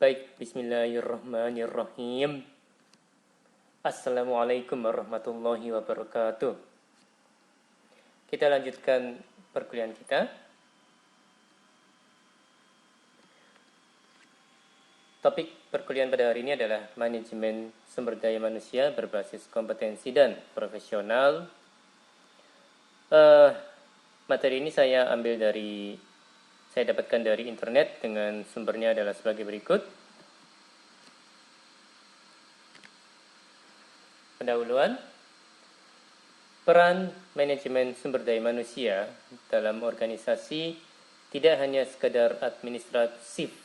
Baik, bismillahirrahmanirrahim. Assalamualaikum warahmatullahi wabarakatuh. Kita lanjutkan perkuliahan kita. Topik perkuliahan pada hari ini adalah manajemen sumber daya manusia berbasis kompetensi dan profesional. Materi ini saya dapatkan dari internet dengan sumbernya adalah sebagai berikut. Pendahuluan, peran manajemen sumber daya manusia dalam organisasi tidak hanya sekadar administratif,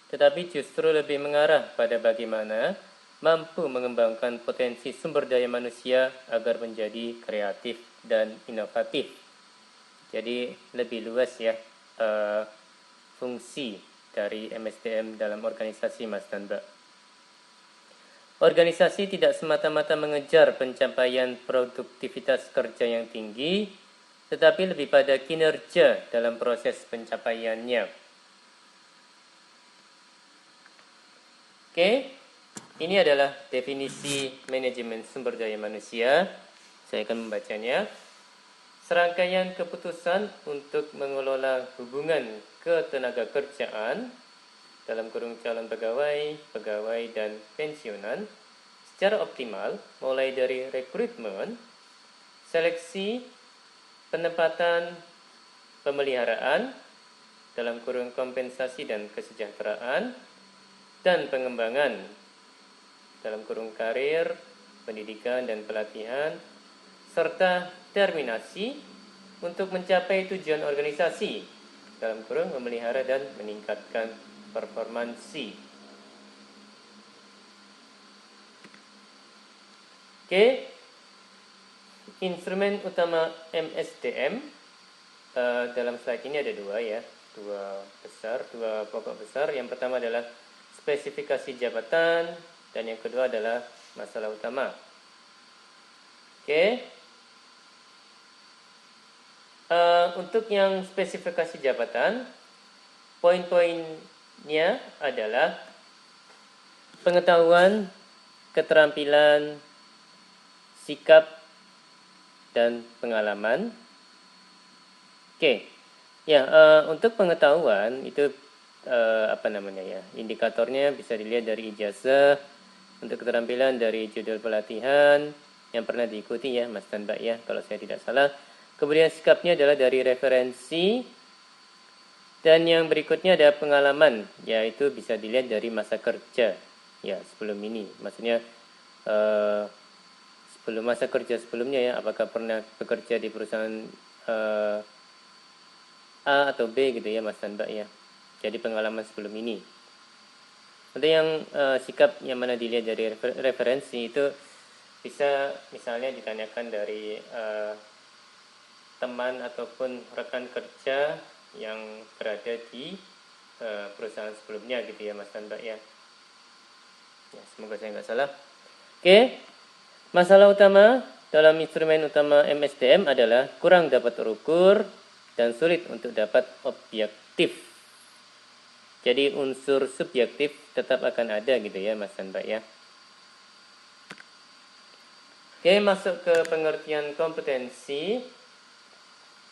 tetapi justru lebih mengarah pada bagaimana mampu mengembangkan potensi sumber daya manusia agar menjadi kreatif dan inovatif. Jadi lebih luas ya fungsi dari MSDM dalam organisasi, Mas dan Mbak. Organisasi tidak semata-mata mengejar pencapaian produktivitas kerja yang tinggi, tetapi lebih pada kinerja dalam proses pencapaiannya. Oke, ini adalah definisi manajemen sumber daya manusia. Saya akan membacanya. Serangkaian keputusan untuk mengelola hubungan ketenaga kerjaan dalam kurung calon pegawai, pegawai dan pensiunan secara optimal, mulai dari rekrutmen, seleksi, penempatan, pemeliharaan dalam kurung kompensasi dan kesejahteraan, dan pengembangan dalam kurung karir, pendidikan dan pelatihan, serta terminasi untuk mencapai tujuan organisasi dalam kurung memelihara dan meningkatkan performansi. Oke, instrumen utama MSDM dalam slide ini ada dua pokok besar. Yang pertama adalah spesifikasi jabatan dan yang kedua adalah masalah utama. Oke. Untuk yang spesifikasi jabatan, poin-poinnya adalah pengetahuan, keterampilan, sikap, dan pengalaman. Oke, ya untuk pengetahuan itu indikatornya bisa dilihat dari ijazah. Untuk keterampilan dari judul pelatihan yang pernah diikuti ya, Mas dan Mbak ya, kalau saya tidak salah. Kemudian sikapnya adalah dari referensi. Dan yang berikutnya ada pengalaman, yaitu bisa dilihat dari masa kerja ya sebelum ini. Maksudnya sebelum masa kerja sebelumnya ya, apakah pernah bekerja di perusahaan A atau B gitu ya, Mas dan Mbak ya. Jadi pengalaman sebelum ini. Untuk yang sikap yang mana dilihat dari referensi itu bisa misalnya ditanyakan dari teman ataupun rekan kerja yang berada di perusahaan sebelumnya gitu ya, Mas dan Mbak ya. Semoga saya nggak salah. Oke, masalah utama dalam instrumen utama MSDM adalah kurang dapat terukur dan sulit untuk dapat objektif. Jadi unsur subjektif tetap akan ada gitu ya, Mas dan Mbak ya. Oke, masuk ke pengertian kompetensi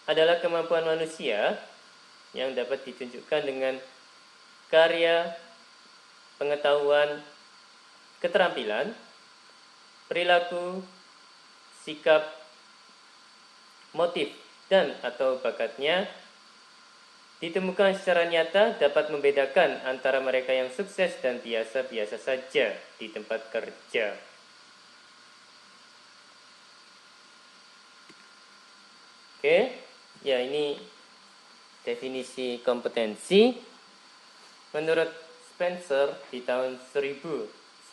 adalah kemampuan manusia yang dapat ditunjukkan dengan karya, pengetahuan, keterampilan, perilaku, sikap, motif, dan atau bakatnya ditemukan secara nyata dapat membedakan antara mereka yang sukses dan biasa-biasa saja di tempat kerja. Oke. Ya, ini definisi kompetensi menurut Spencer di tahun 1993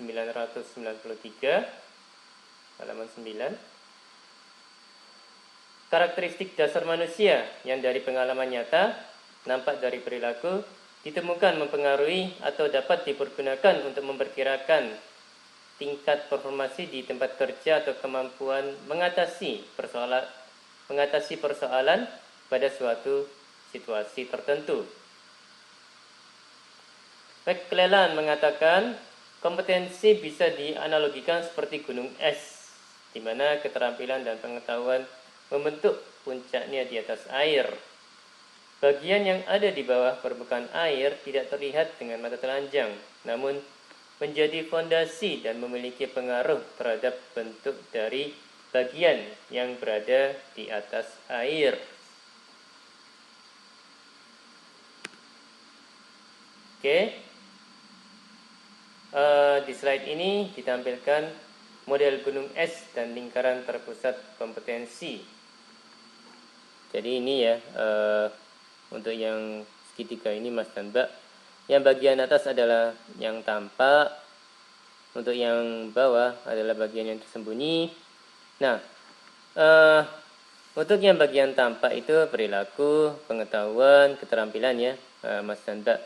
halaman 9. Karakteristik dasar manusia yang dari pengalaman nyata, nampak dari perilaku, ditemukan mempengaruhi atau dapat dipergunakan untuk memperkirakan tingkat performasi di tempat kerja atau kemampuan mengatasi persoalan pada suatu situasi tertentu. McClellan mengatakan kompetensi bisa dianalogikan seperti gunung es, di mana keterampilan dan pengetahuan membentuk puncaknya di atas air. Bagian yang ada di bawah permukaan air tidak terlihat dengan mata telanjang, namun menjadi fondasi dan memiliki pengaruh terhadap bentuk dari bagian yang berada di atas air. Oke. Di slide ini ditampilkan model gunung es dan lingkaran terpusat kompetensi. Jadi ini ya, untuk yang segitiga ini Mas dan Mbak. Yang bagian atas adalah yang tampak, untuk yang bawah adalah bagian yang tersembunyi. Nah, untuk yang bagian tampak itu perilaku, pengetahuan, keterampilan ya, Mas dan Mbak.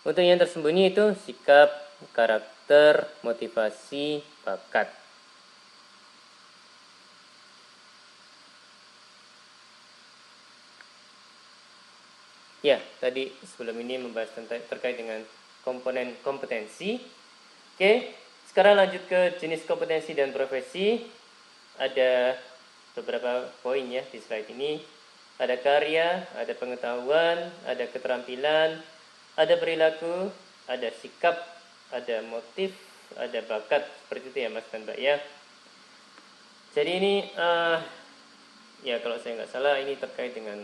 Untuk yang tersembunyi itu sikap, karakter, motivasi, bakat. Ya, tadi sebelum ini membahas terkait dengan komponen kompetensi. Oke, sekarang lanjut ke jenis kompetensi dan profesi. Ada beberapa poin ya di slide ini. Ada karya, ada pengetahuan, ada keterampilan, ada perilaku, ada sikap, ada motif, ada bakat. Seperti itu ya Mas dan Mbak ya. Jadi ini ya kalau saya nggak salah ini terkait dengan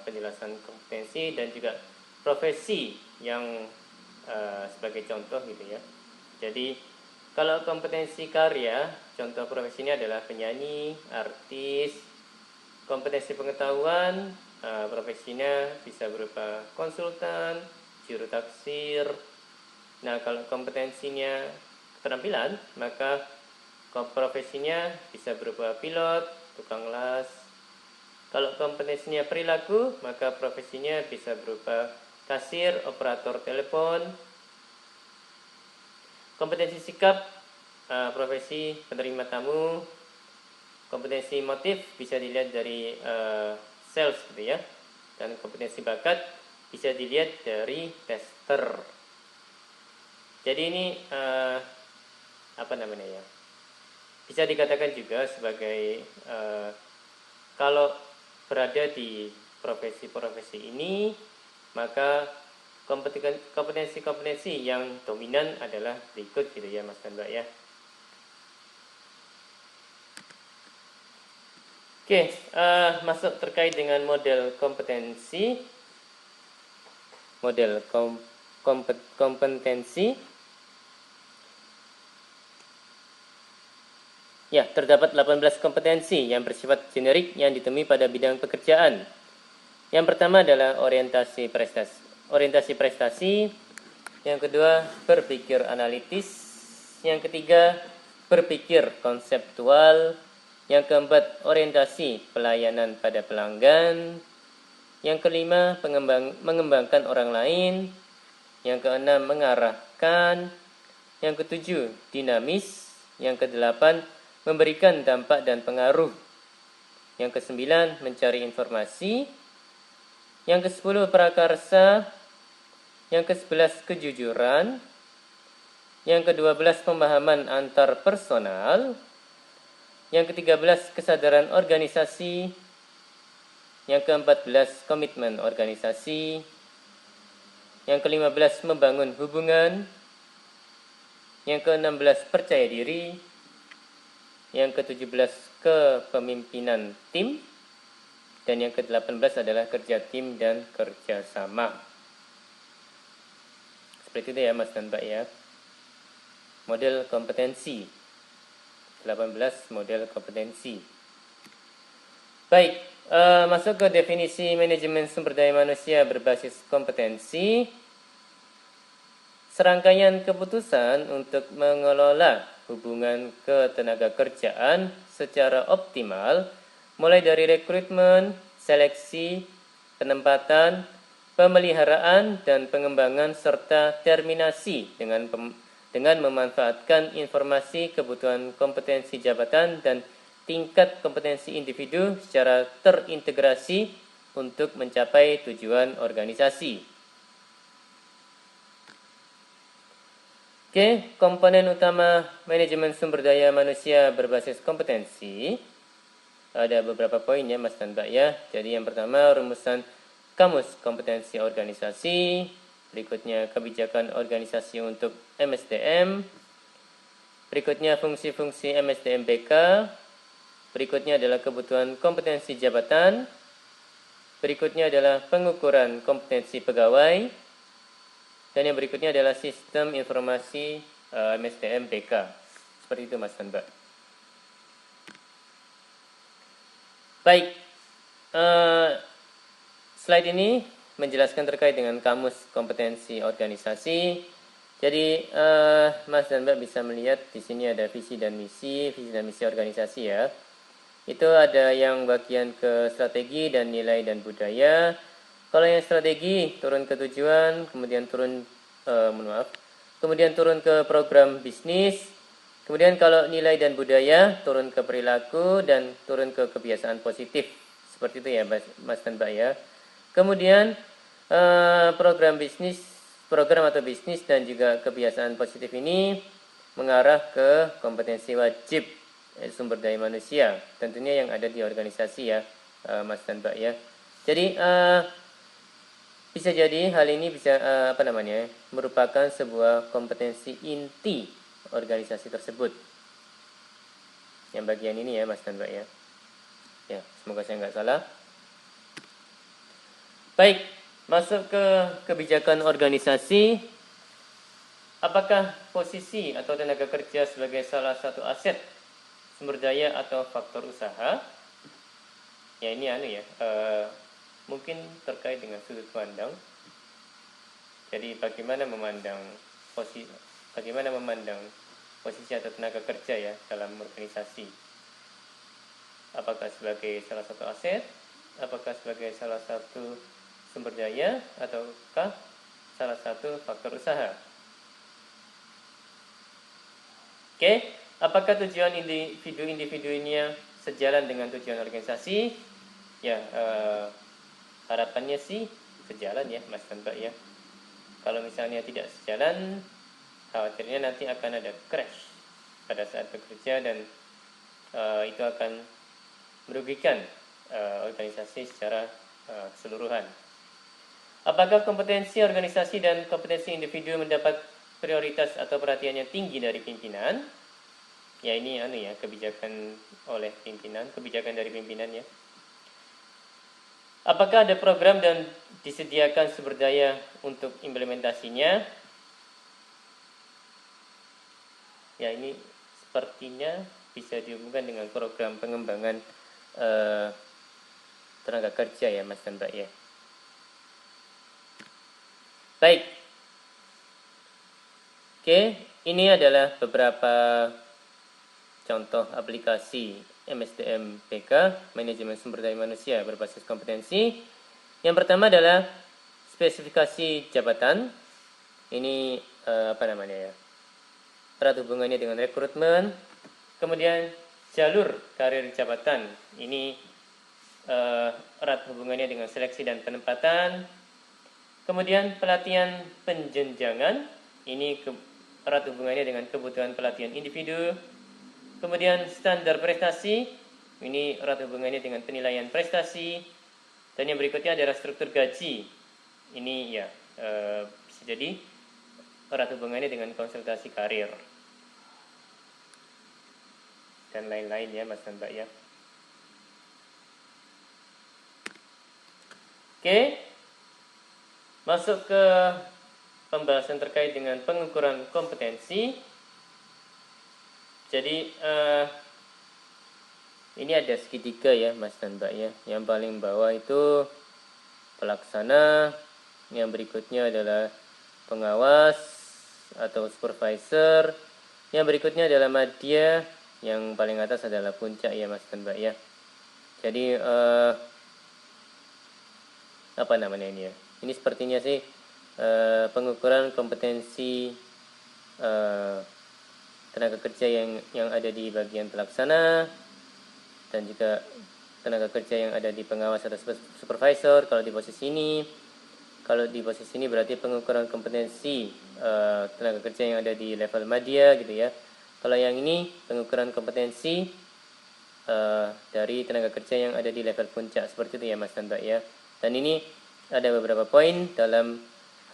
penjelasan kompetensi dan juga profesi yang sebagai contoh gitu ya. Jadi kalau kompetensi karya, contoh profesinya adalah penyanyi, artis. Kompetensi pengetahuan, profesinya bisa berupa konsultan, juru taksir. Nah, kalau kompetensinya keterampilan, maka profesinya bisa berupa pilot, tukang las. Kalau kompetensinya perilaku, maka profesinya bisa berupa kasir, operator telepon. Kompetensi sikap, profesi penerima tamu. Kompetensi motif bisa dilihat dari sales gitu ya. Dan kompetensi bakat bisa dilihat dari tester. Jadi ini apa namanya ya? Bisa dikatakan juga sebagai kalau berada di profesi-profesi ini, maka kompetensi-kompetensi yang dominan adalah berikut gitu ya Mas dan Mbak ya. Oke, masuk terkait dengan model kompetensi. Model kompetensi. Ya, terdapat 18 kompetensi yang bersifat generik yang ditemui pada bidang pekerjaan. Yang pertama adalah orientasi prestasi. Yang kedua, berpikir analitis. Yang ketiga, berpikir konseptual. Yang keempat, orientasi pelayanan pada pelanggan. Yang kelima, mengembangkan orang lain. Yang keenam, mengarahkan. Yang ketujuh, dinamis. Yang kedelapan, memberikan dampak dan pengaruh. Yang kesembilan, mencari informasi. Yang ke-10, prakarsa. Yang ke-11, kejujuran. Yang ke-12, pemahaman antar personal. Yang ke-13, kesadaran organisasi. Yang ke-14, komitmen organisasi. Yang ke-15, membangun hubungan. Yang ke-16, percaya diri. Yang ke-17, kepemimpinan tim. Dan yang ke-18 adalah kerja tim dan kerjasama. Seperti itu ya Mas dan Mbak ya. Model kompetensi. 18 model kompetensi. Baik, masuk ke definisi manajemen sumber daya manusia berbasis kompetensi. Serangkaian keputusan untuk mengelola hubungan ketenaga kerjaan secara optimal, mulai dari rekrutmen, seleksi, penempatan, pemeliharaan, dan pengembangan, serta terminasi dengan memanfaatkan informasi kebutuhan kompetensi jabatan dan tingkat kompetensi individu secara terintegrasi untuk mencapai tujuan organisasi. Oke, komponen utama manajemen sumber daya manusia berbasis kompetensi. Ada beberapa poin ya Mas dan Mbak ya. Jadi yang pertama rumusan kamus kompetensi organisasi, berikutnya kebijakan organisasi untuk MSDM, berikutnya fungsi-fungsi MSDM BK, berikutnya adalah kebutuhan kompetensi jabatan, berikutnya adalah pengukuran kompetensi pegawai, dan yang berikutnya adalah sistem informasi MSDM BK. Seperti itu Mas dan Mbak. Baik, slide ini menjelaskan terkait dengan kamus kompetensi organisasi. Jadi Mas dan Mbak bisa melihat di sini ada visi dan misi organisasi ya. Itu ada yang bagian ke strategi dan nilai dan budaya. Kalau yang strategi turun ke tujuan, kemudian turun ke program bisnis. Kemudian kalau nilai dan budaya turun ke perilaku dan turun ke kebiasaan positif. Seperti itu ya Mas dan Mbak ya. Kemudian program atau bisnis dan juga kebiasaan positif ini mengarah ke kompetensi wajib sumber daya manusia. Tentunya yang ada di organisasi ya Mas dan Mbak ya. Jadi bisa jadi hal ini bisa merupakan sebuah kompetensi inti organisasi tersebut. Yang bagian ini ya Mas dan Mbak ya. Ya, semoga saya nggak salah. Baik, masuk ke kebijakan organisasi. Apakah posisi atau tenaga kerja sebagai salah satu aset sumber daya atau faktor usaha? Ya ini mungkin terkait dengan sudut pandang. Jadi bagaimana memandang posisi atau tenaga kerja ya dalam organisasi. Apakah sebagai salah satu aset, apakah sebagai salah satu sumber daya, ataukah salah satu faktor usaha. Oke, apakah tujuan individu ini sejalan dengan tujuan organisasi? Ya, harapannya sih sejalan ya Mas dan Mbak ya. Kalau misalnya tidak sejalan, khawatirnya nanti akan ada crash pada saat bekerja dan itu akan merugikan organisasi secara keseluruhan. Apakah kompetensi organisasi dan kompetensi individu mendapat prioritas atau perhatian yang tinggi dari pimpinan? Ya ini kebijakan dari pimpinan ya. Apakah ada program dan disediakan sumber daya untuk implementasinya? Ya ini sepertinya bisa dihubungkan dengan program pengembangan tenaga kerja ya Mas dan Mbak ya. Baik. Oke, ini adalah beberapa contoh aplikasi MSDM BK, manajemen sumber daya manusia berbasis kompetensi. Yang pertama adalah spesifikasi jabatan. Ini erat hubungannya dengan rekrutmen. Kemudian jalur karir jabatan. Ini erat hubungannya dengan seleksi dan penempatan. Kemudian pelatihan penjenjangan. Ini erat hubungannya dengan kebutuhan pelatihan individu. Kemudian standar prestasi. Ini erat hubungannya dengan penilaian prestasi. Dan yang berikutnya adalah struktur gaji. Ini ya bisa jadi erat hubungannya dengan konsultasi karir. Dan lain-lain ya Mas dan Mbak ya. Oke. Masuk ke pembahasan terkait dengan pengukuran kompetensi. Jadi ini ada segitiga ya Mas dan Mbak ya. Yang paling bawah itu pelaksana, yang berikutnya adalah pengawas atau supervisor, yang berikutnya adalah madya, yang paling atas adalah puncak ya Mas dan Mbak ya. Jadi ini ya. Ini sepertinya sih pengukuran kompetensi tenaga kerja yang ada di bagian pelaksana dan juga tenaga kerja yang ada di pengawas atau supervisor kalau di posisi ini. Kalau di posisi ini berarti pengukuran kompetensi tenaga kerja yang ada di level madya gitu ya. Kalau yang ini pengukuran kompetensi dari tenaga kerja yang ada di level puncak, seperti itu ya Mas dan Mbak ya. Dan ini ada beberapa poin dalam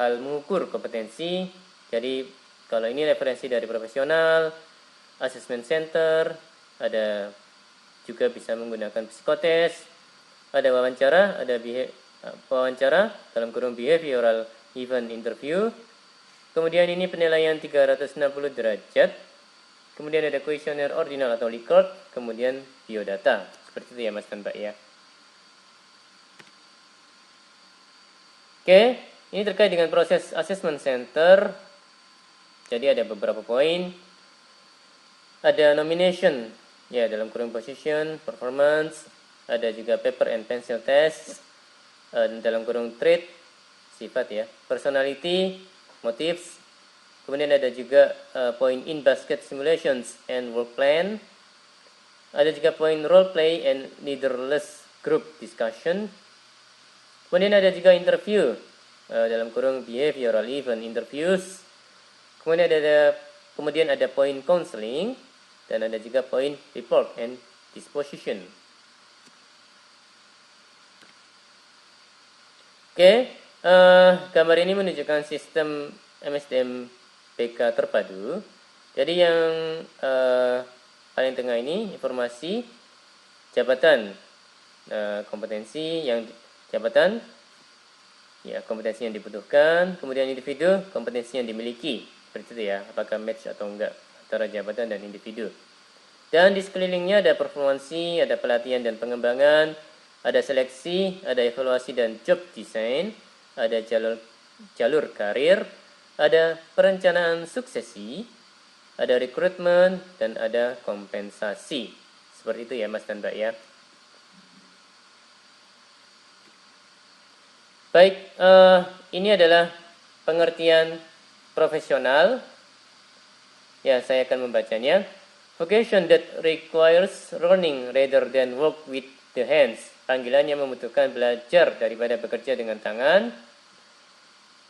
hal mengukur kompetensi. Jadi kalau ini referensi dari profesional, assessment center, ada juga bisa menggunakan psikotes, ada wawancara, ada wawancara dalam kurung behavioral event interview. Kemudian ini penilaian 360 derajat. Kemudian ada kuesioner ordinal atau Likert, kemudian biodata. Seperti itu ya Mas dan Mbak ya. Oke, ini terkait dengan proses assessment center. Jadi ada beberapa poin. Ada nomination, ya dalam kurung position, performance. Ada juga paper and pencil test, dalam kurung trait, sifat ya, personality, motives. Kemudian ada juga poin in basket simulations and work plan. Ada juga poin role play and leaderless group discussion. Kemudian ada juga interview, dalam kurung behavioral event interviews. Kemudian ada poin counseling, dan ada juga poin report and disposition. Oke, gambar ini menunjukkan sistem MSDM PK terpadu. Jadi yang paling tengah ini informasi jabatan, kompetensi yang jabatan, ya kompetensi yang dibutuhkan, kemudian individu, kompetensi yang dimiliki, seperti itu ya, apakah match atau enggak antara jabatan dan individu. Dan di sekelilingnya ada performansi, ada pelatihan dan pengembangan, ada seleksi, ada evaluasi dan job design, ada jalur karir, ada perencanaan suksesi, ada rekrutmen, dan ada kompensasi. Seperti itu ya Mas dan Mbak ya. Baik, ini adalah pengertian profesional. Ya, saya akan membacanya. Vocation that requires learning rather than work with the hands. Panggilan yang membutuhkan belajar daripada bekerja dengan tangan.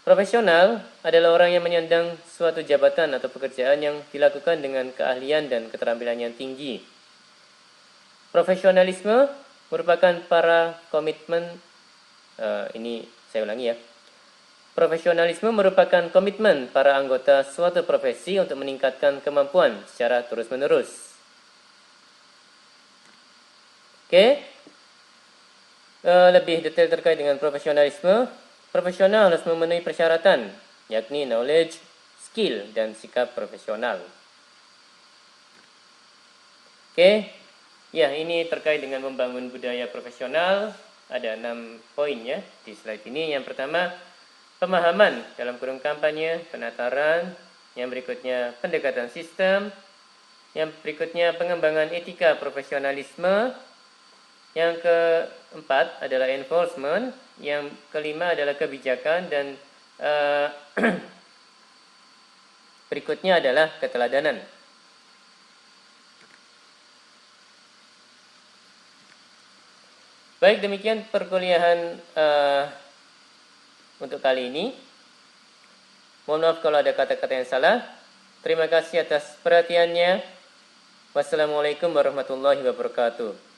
Profesional adalah orang yang menyandang suatu jabatan atau pekerjaan yang dilakukan dengan keahlian dan keterampilan yang tinggi. Profesionalisme merupakan komitmen, ini saya ulangi ya. Profesionalisme merupakan komitmen para anggota suatu profesi untuk meningkatkan kemampuan secara terus-menerus. Oke. Lebih detail terkait dengan profesionalisme. Profesional harus memenuhi persyaratan, yakni knowledge, skill, dan sikap profesional. Oke. Ya, ini terkait dengan membangun budaya profesional. Ada 6 poin ya di slide ini. Yang pertama, pemahaman dalam kurung kampanye, penataran. Yang berikutnya, pendekatan sistem. Yang berikutnya, pengembangan etika profesionalisme. Yang keempat adalah enforcement. Yang kelima adalah kebijakan. Dan berikutnya adalah keteladanan. Baik, demikian perkuliahan untuk kali ini. Mohon maaf kalau ada kata-kata yang salah. Terima kasih atas perhatiannya. Wassalamualaikum warahmatullahi wabarakatuh.